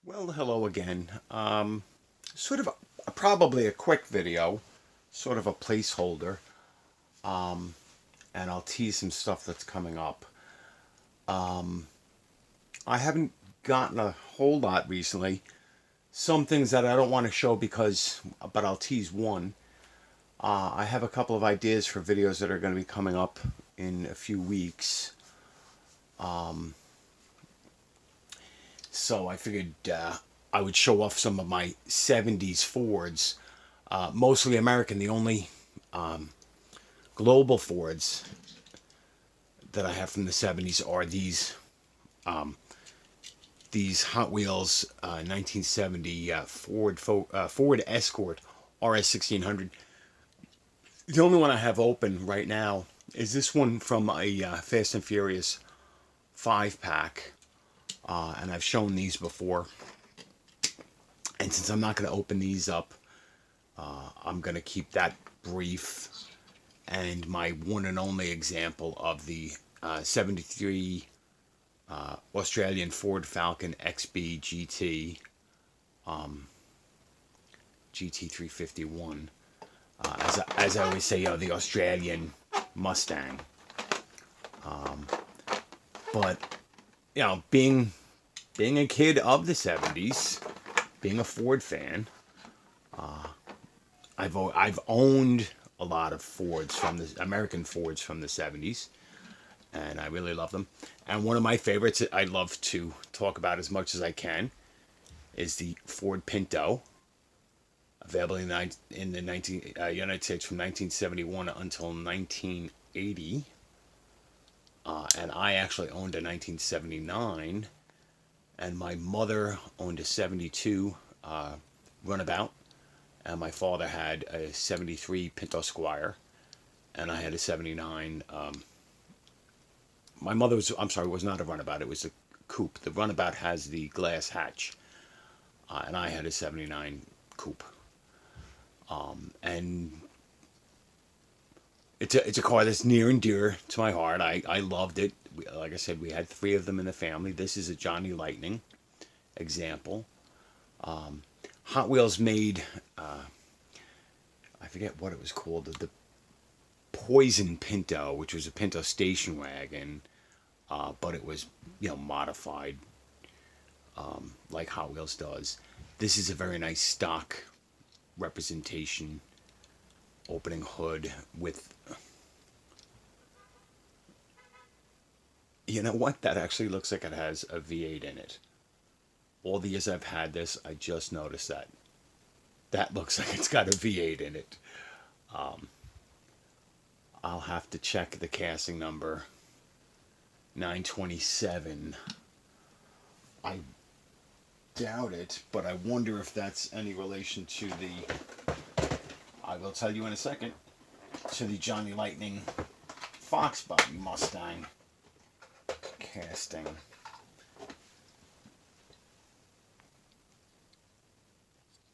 Well, hello again. Sort of probably a quick video, sort of a placeholder, and I'll tease some stuff that's coming up. I haven't gotten a whole lot recently. Some things that I don't want to show but I'll tease one. I have a couple of ideas for videos that are going to be coming up in a few weeks. So I figured I would show off some of my 70s Fords, mostly American. The only global Fords that I have from the 70s are these Hot Wheels 1970 Ford Escort RS 1600. The only one I have open right now is this one from a Fast and Furious 5 pack, and I've shown these before. And since I'm not going to open these up, I'm going to keep that brief. And my one and only example of the 73 Australian Ford Falcon XB GT GT351. As I always say, the Australian Mustang. But being a kid of the 70s, being a Ford fan, I've owned a lot of Fords from the American Fords from the 70s, and I really love them. And one of my favorites that I love to talk about as much as I can is the Ford Pinto, available in the United States from 1971 until 1980. And I actually owned a 1979, and my mother owned a 72 Runabout, and my father had a 73 Pinto Squire, and I had a 79. My mother was not a Runabout, it was a coupe. The Runabout has the glass hatch, and I had a 79 coupe. And it's a car that's near and dear to my heart. I loved it. Like I said, we had three of them in the family. This is a Johnny Lightning example. Hot Wheels made, I forget what it was called, the Poison Pinto, which was a Pinto station wagon, but it was modified like Hot Wheels does. This is a very nice stock representation, opening hood with, you know what, that actually looks like it has a V8 in it. All the years I've had this, I just noticed that looks like it's got a V8 in it. I'll have to check the casting number. 927. I doubt it, but I wonder if that's any relation to I will tell you in a second, to the Johnny Lightning Fox Body Mustang casting.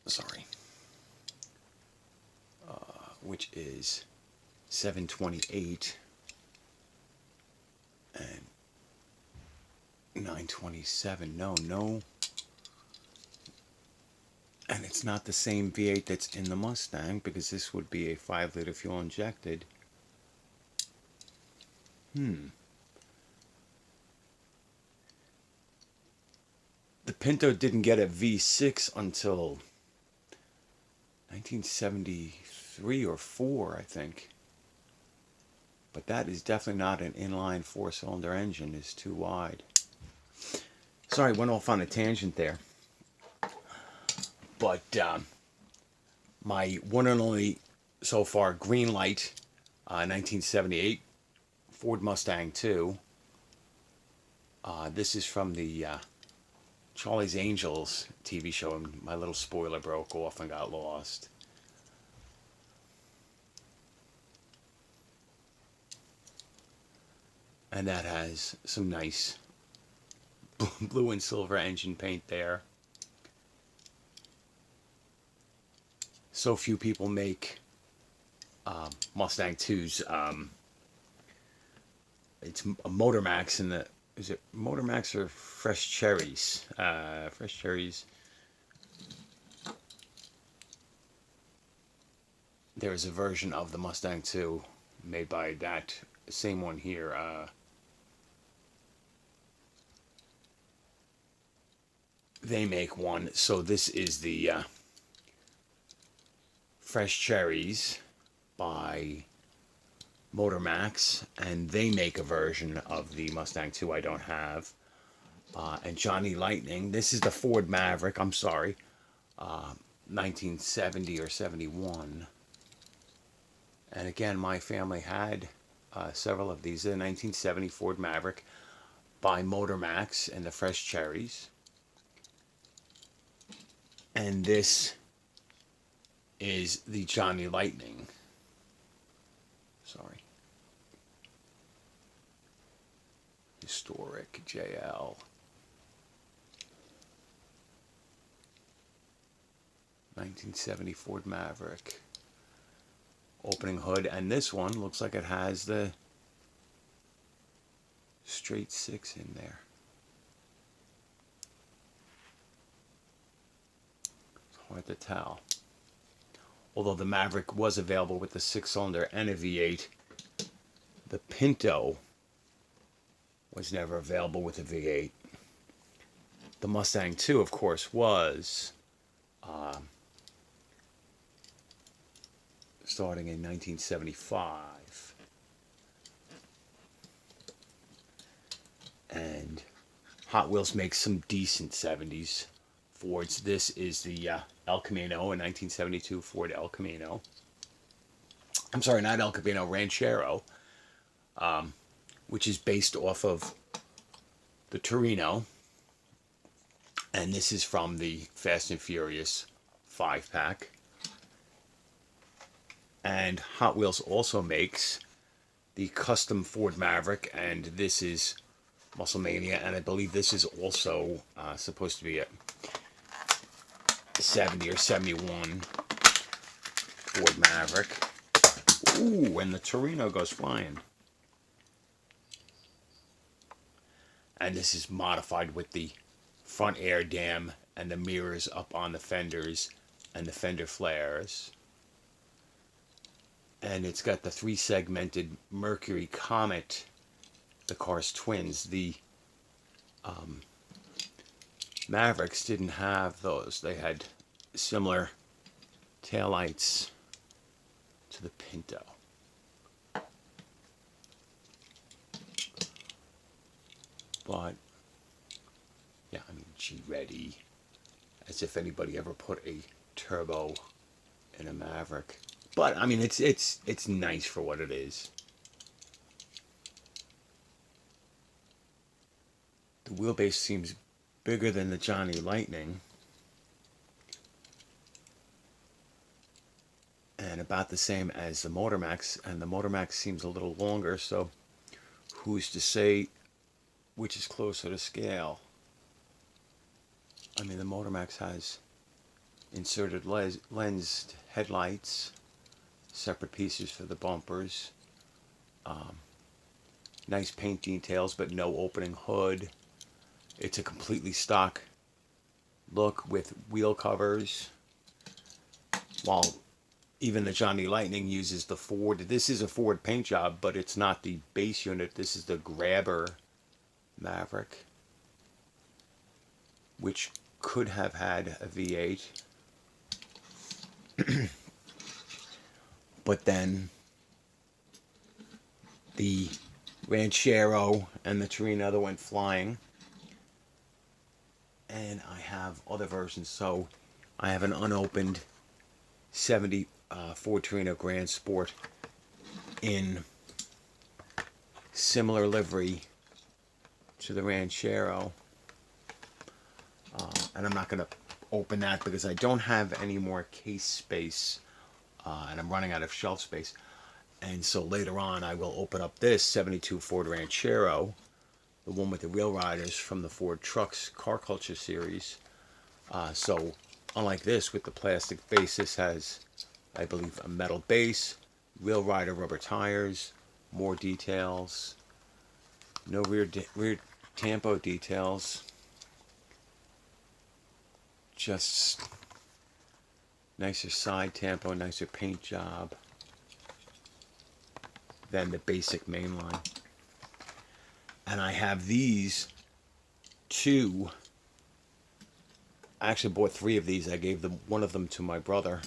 Sorry. Which is 728 and 927. No. And it's not the same V8 that's in the Mustang, because this would be a 5-liter fuel injected. The Pinto didn't get a V6 until 1973 or 4, I think. But that is definitely not an inline 4-cylinder engine. It's too wide. Sorry, went off on a tangent there. But my one and only so far green light 1978 Ford Mustang II. This is from the Charlie's Angels TV show, and my little spoiler broke off and got lost. And that has some nice blue and silver engine paint there. So few people make Mustang 2s. It's a Motor Max in the is it Motor Max or Fresh Cherries? Fresh Cherries. There is a version of the Mustang II made by that same one here. They make one. So this is the Fresh Cherries by Motor Max, and they make a version of the Mustang II I don't have. And Johnny Lightning, this is the Ford Maverick, I'm sorry, 1970 or 71. And again, my family had several of these. The 1970 Ford Maverick by Motor Max and the Fresh Cherries. And this is the Johnny Lightning. Sorry. Historic JL. 1970 Ford Maverick. Opening hood, and this one looks like it has the straight 6 in there. It's hard to tell. Although the Maverick was available with the 6-cylinder and a V8, the Pinto was never available with a V8. The Mustang II, of course, was starting in 1975. And Hot Wheels makes some decent 70s Fords. This is the El Camino, a 1972 Ford El Camino. I'm sorry, not El Camino, Ranchero, which is based off of the Torino. And this is from the Fast and Furious 5-pack. And Hot Wheels also makes the custom Ford Maverick, and this is Muscle Mania, and I believe this is also supposed to be a 70 or 71 Ford Maverick. Ooh, and the Torino goes flying. And this is modified with the front air dam and the mirrors up on the fenders and the fender flares. And it's got the 3-segmented Mercury Comet, the car's twins. The Mavericks didn't have those. They had similar taillights to the Pinto. But, yeah, I mean, G-Ready. As if anybody ever put a turbo in a Maverick. But, I mean, it's nice for what it is. The wheelbase seems bigger than the Johnny Lightning. And about the same as the Motor Max. And the Motor Max seems a little longer, so who's to say which is closer to scale? I mean, the Motor Max has inserted lensed headlights, separate pieces for the bumpers, nice paint details, but no opening hood. It's a completely stock look with wheel covers, while even the Johnny Lightning uses the Ford. This is a Ford paint job, but it's not the base unit. This is the Grabber Maverick, which could have had a V8. But then the Ranchero and the Torino that went flying. And I have other versions. So I have an unopened 70 Ford Torino Grand Sport in similar livery to the Ranchero. And I'm not going to open that because I don't have any more case space. And I'm running out of shelf space. And so later on I will open up this 72 Ford Ranchero, the one with the wheel riders from the Ford Trucks Car Culture series. So unlike this with the plastic base, this has, I believe, a metal base, wheel rider rubber tires, more details, no rear Tampo details. Just nicer side tampo, nicer paint job than the basic mainline. And I have these two. I actually bought 3 of these. I gave one of them to my brother.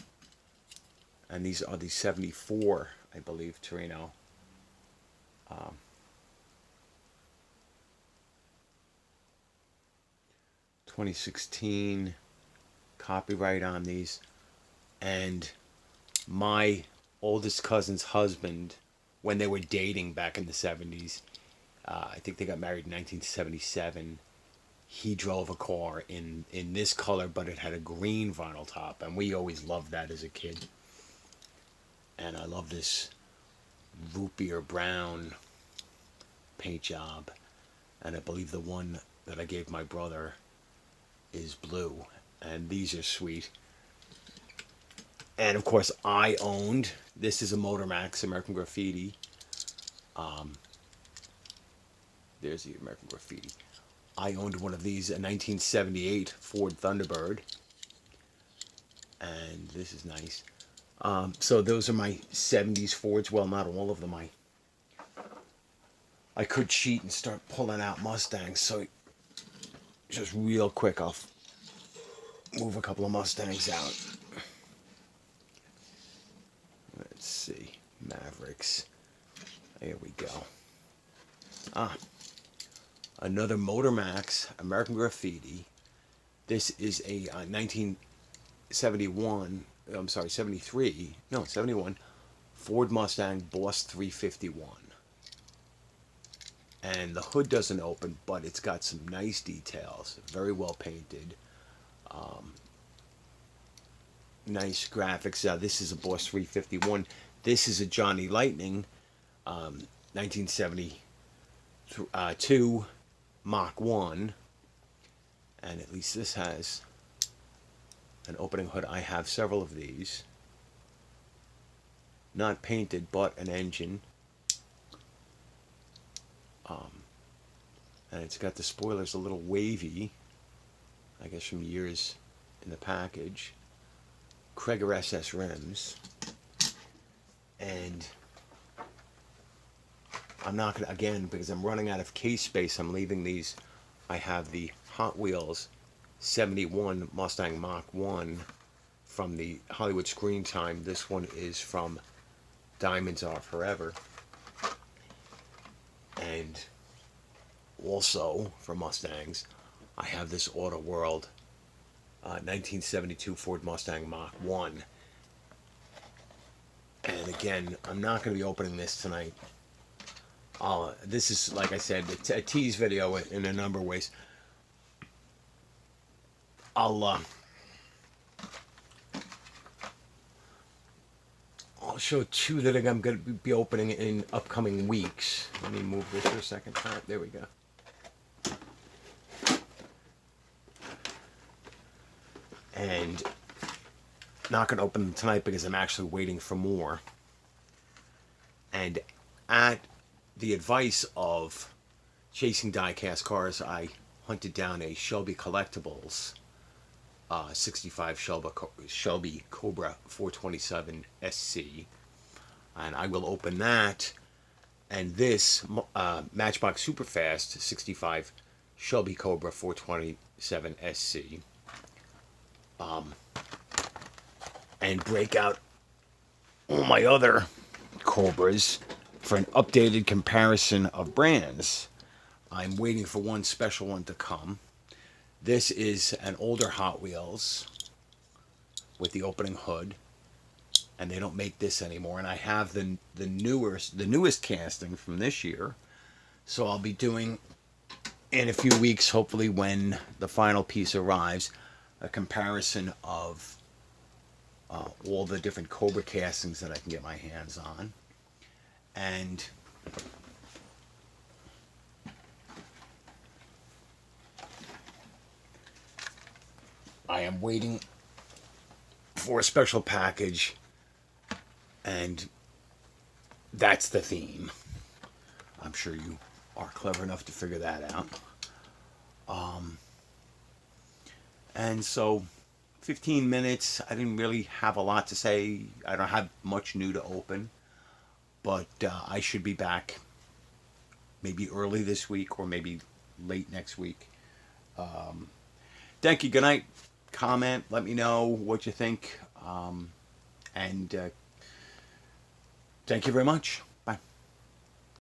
And these are the 74, I believe, Torino. 2016 copyright on these. And my oldest cousin's husband, when they were dating back in the 70s, I think they got married in 1977. He drove a car in this color, but it had a green vinyl top, and we always loved that as a kid. And I love this root beer brown paint job, and I believe the one that I gave my brother is blue, and these are sweet. And of course, I owned, this is a Motor Max American Graffiti. There's the American Graffiti. I owned one of these, a 1978 Ford Thunderbird. And this is nice. So those are my 70s Fords. Well, not all of them. I could cheat and start pulling out Mustangs. So just real quick, I'll move a couple of Mustangs out. Let's see. Mavericks. There we go. Another Motor Max American Graffiti. This is a 1971, I'm sorry, 73, no, 71 Ford Mustang Boss 351. And the hood doesn't open, but it's got some nice details, very well painted. Nice graphics. This is a Boss 351. This is a Johnny Lightning 1972 Mach 1, and at least this has an opening hood. I have several of these, not painted, but an engine, and it's got the spoilers a little wavy, I guess from years in the package. Krager SS rims, and I'm not going to, again, because I'm running out of case space, I'm leaving these. I have the Hot Wheels 71 Mustang Mach 1 from the Hollywood Screen Time. This one is from Diamonds Are Forever. And also, for Mustangs, I have this Auto World 1972 Ford Mustang Mach 1. And again, I'm not going to be opening this tonight. This is, like I said, a tease video in a number of ways. I'll show 2 that I'm going to be opening in upcoming weeks. Let me move this for a second. All right, there we go. And not going to open them tonight because I'm actually waiting for more. And at the advice of Chasing Diecast Cars, I hunted down a Shelby Collectibles 65 Shelby Cobra 427 SC, and I will open that. And this Matchbox Superfast 65 Shelby Cobra 427 SC, and break out all my other Cobras for an updated comparison of brands. I'm waiting for one special one to come. This is an older Hot Wheels with the opening hood, and they don't make this anymore. And I have the newest casting from this year, so I'll be doing in a few weeks, hopefully when the final piece arrives, a comparison of all the different Cobra castings that I can get my hands on. And I am waiting for a special package, and that's the theme. I'm sure you are clever enough to figure that out. And so 15 minutes, I didn't really have a lot to say. I don't have much new to open, but I should be back maybe early this week or maybe late next week. Thank you. Good night. Comment. Let me know what you think. And thank you very much.